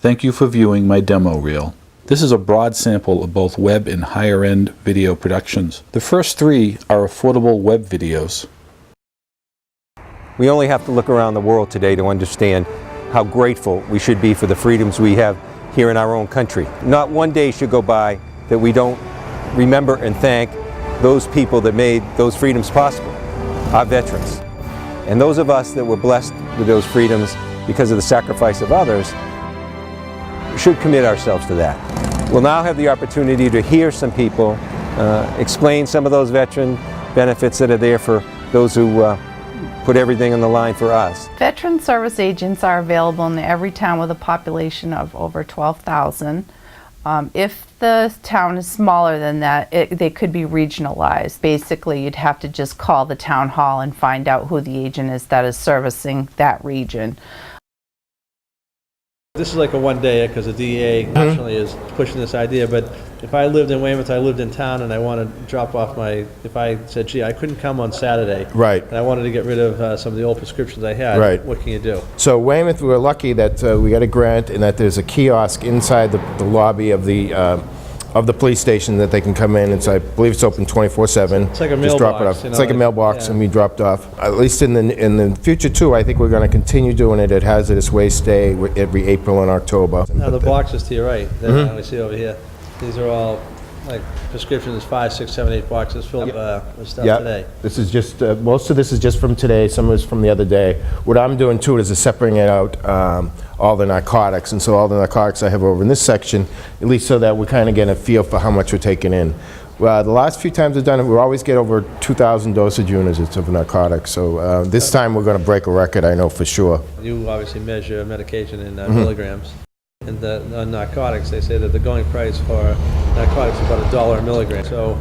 Thank you for viewing my demo reel. This is a broad sample of both web and higher-end video productions. The first three are affordable web videos. We only have to look around the world today to understand how grateful we should be for the freedoms we have here in our own country. Not one day should go by that we don't remember and thank those people that made those freedoms possible, our veterans. And those of us that were blessed with those freedoms because of the sacrifice of others should commit ourselves to that. We'll now have the opportunity to hear some people explain some of those veteran benefits that are there for those who put everything on the line for us. Veteran service agents are available in every town with a population of over 12,000. If the town is smaller than that, they could be regionalized. Basically, you'd have to just call the town hall and find out who the agent is that is servicing that region. This is like a one-day because the DEA nationally is pushing this idea, but if I lived in Weymouth, I lived in town, and I want to drop off if I said, gee, I couldn't come on Saturday, right, and I wanted to get rid of some of the old prescriptions I had, right, what can you do? So Weymouth, we were lucky that we got a grant and that there's a kiosk inside the lobby of the police station that they can come in, and so I believe it's open 24/7. It's like a Just mailbox. drop it off. It's like a mailbox, and we dropped off. At least in the future too, I think we're going to continue doing it at Hazardous Waste Day every April and October. Now the boxes to your right, that we see over here, these are all like prescriptions, 5, 6, 7, 8 boxes filled with stuff today. This is just most of this is just from today. Some is from the other day. What I'm doing too is separating out all the narcotics, and so all the narcotics I have over in this section, at least so that we kind of get a feel for how much we're taking in. Well, the last few times I've done it, we always get over 2,000 dosage units of narcotics. So this time we're going to break a record, I know for sure. You obviously measure medication in milligrams. And the narcotics, they say that the going price for narcotics is about $1 a milligram. So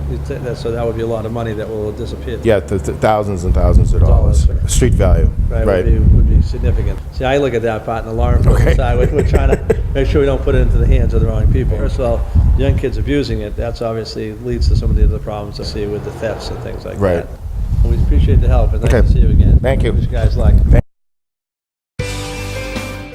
that would be a lot of money that will disappear. Yeah, thousands and thousands of dollars. Street value. Right, right. Would be significant. See, I look at that part in the law enforcement side. We're trying to make sure we don't put it into the hands of the wrong people. First of all, young kids abusing it, that's obviously leads to some of the other problems I see with the thefts and things like that. We appreciate the help, and nice to see you again. Thank you. Wish you guys luck.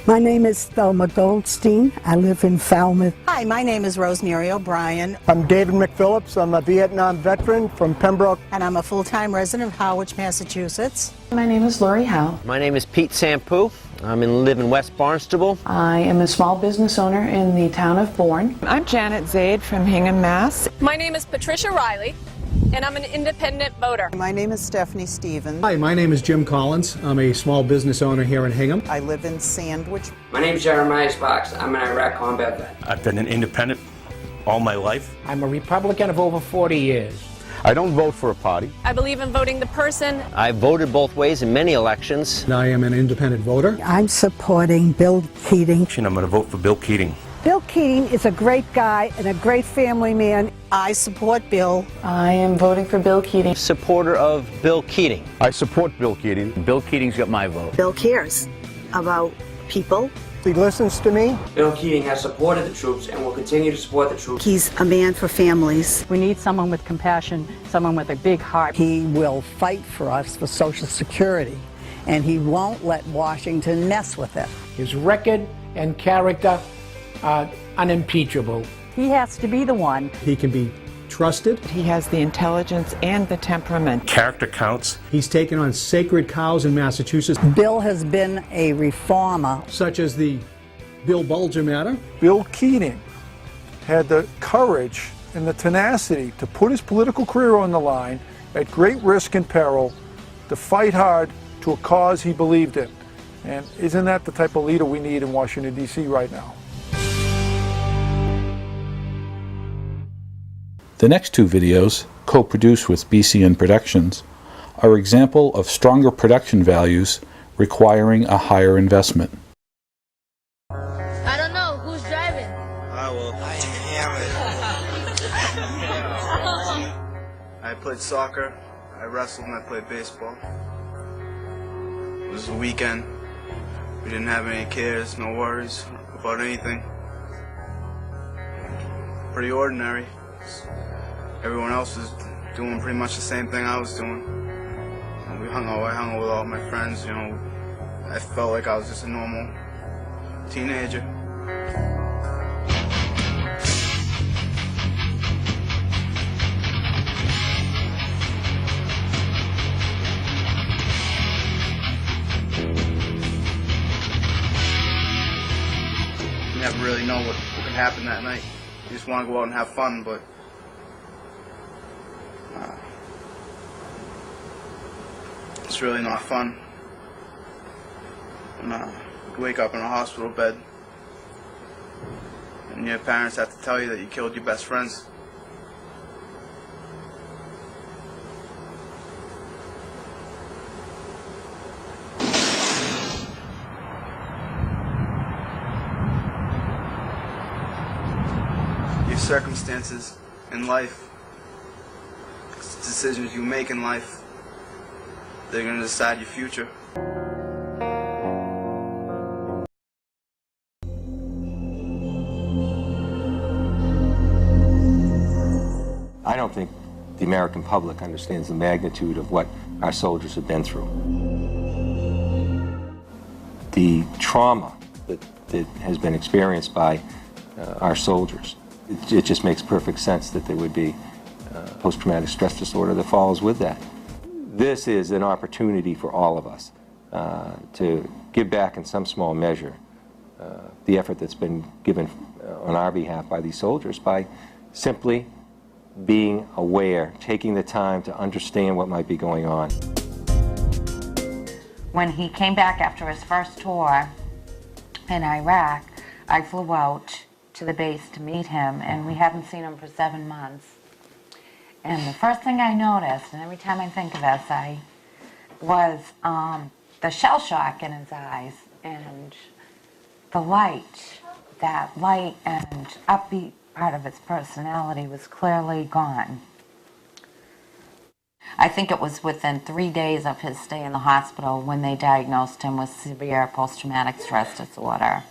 My name is Thelma Goldstein. I live in Falmouth. Hi, my name is Rosemary O'Brien. I'm David McPhillips. I'm a Vietnam veteran from Pembroke. And I'm a full-time resident of Harwich, Massachusetts. My name is Lori Howe. My name is Pete Sampu. I live in West Barnstable. I am a small business owner in the town of Bourne. I'm Janet Zaid from Hingham, Mass. My name is Patricia Riley, and I'm an independent voter. My name is Stephanie Stevens. Hi, my name is Jim Collins. I'm a small business owner here in Hingham. I live in Sandwich. My name is Jeremiah Sparks. I'm an Iraq combat vet. I've been an independent all my life. I'm a Republican of over 40 years. I don't vote for a party. I believe in voting the person. I voted both ways in many elections. And I am an independent voter. I'm supporting Bill Keating. I'm going to vote for Bill Keating. Bill Keating is a great guy and a great family man. I support Bill. I am voting for Bill Keating. Supporter of Bill Keating. I support Bill Keating. Bill Keating's got my vote. Bill cares about people. He listens to me. Bill Keating has supported the troops and will continue to support the troops. He's a man for families. We need someone with compassion, someone with a big heart. He will fight for us for Social Security, and he won't let Washington mess with it. His record and character are unimpeachable. He has to be the one. He can be trusted. He has the intelligence and the temperament. Character counts. He's taken on sacred cows in Massachusetts. Bill has been a reformer. Such as the Bill Bulger matter. Bill Keating had the courage and the tenacity to put his political career on the line at great risk and peril to fight hard to a cause he believed in. And isn't that the type of leader we need in Washington, D.C. right now? The next two videos, co-produced with BCN Productions, are an example of stronger production values requiring a higher investment. I don't know. Who's driving? I will. I played soccer, I wrestled, and I played baseball. It was a weekend. We didn't have any cares, no worries about anything. Pretty ordinary. Everyone else was doing pretty much the same thing I was doing. I hung out with all my friends, you know. I felt like I was just a normal teenager. You never really know what could happen that night. You just want to go out and have fun, but it's really not fun. And you wake up in a hospital bed and your parents have to tell you that you killed your best friends. Your circumstances in life, decisions you make in life, they're going to decide your future. I don't think the American public understands the magnitude of what our soldiers have been through. The trauma that has been experienced by our soldiers, it just makes perfect sense that there would be post-traumatic stress disorder that follows with that. This is an opportunity for all of us to give back in some small measure the effort that's been given on our behalf by these soldiers by simply being aware, taking the time to understand what might be going on. When he came back after his first tour in Iraq, I flew out to the base to meet him, and we hadn't seen him for 7 months. And the first thing I noticed, and every time I think of this, was the shell shock in his eyes and the light. That light and upbeat part of his personality was clearly gone. I think it was within 3 days of his stay in the hospital when they diagnosed him with severe post-traumatic stress disorder.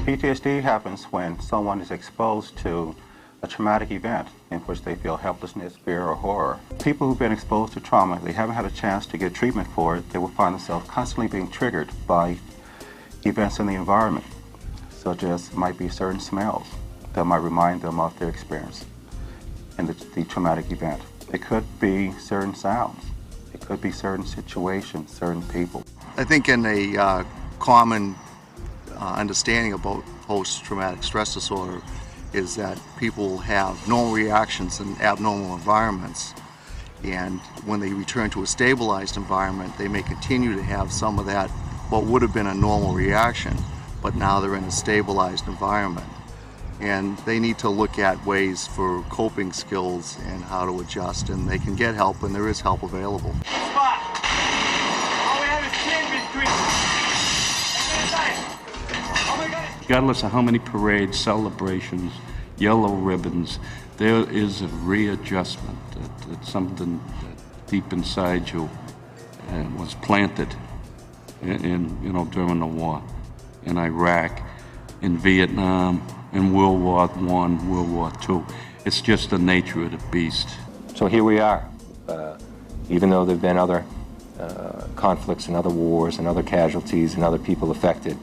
PTSD happens when someone is exposed to a traumatic event in which they feel helplessness, fear, or horror. People who've been exposed to trauma, they haven't had a chance to get treatment for it, they will find themselves constantly being triggered by events in the environment, such as might be certain smells that might remind them of their experience in the traumatic event. It could be certain sounds. It could be certain situations, certain people. I think in a common understanding about post-traumatic stress disorder is that people have normal reactions in abnormal environments, and when they return to a stabilized environment, they may continue to have some of that, what would have been a normal reaction, but now they're in a stabilized environment. And they need to look at ways for coping skills and how to adjust, and they can get help, and there is help available. Regardless of how many parades, celebrations, yellow ribbons, there is a readjustment. It's something that deep inside you was planted during the war, in Iraq, in Vietnam, in World War I, World War II. It's just the nature of the beast. So here we are. Even though there have been other conflicts and other wars and other casualties and other people affected,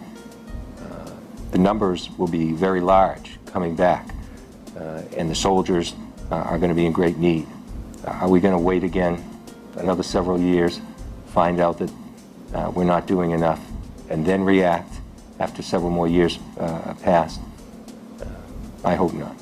the numbers will be very large coming back, and the soldiers are going to be in great need. Are we going to wait again another several years, find out that we're not doing enough, and then react after several more years pass? I hope not.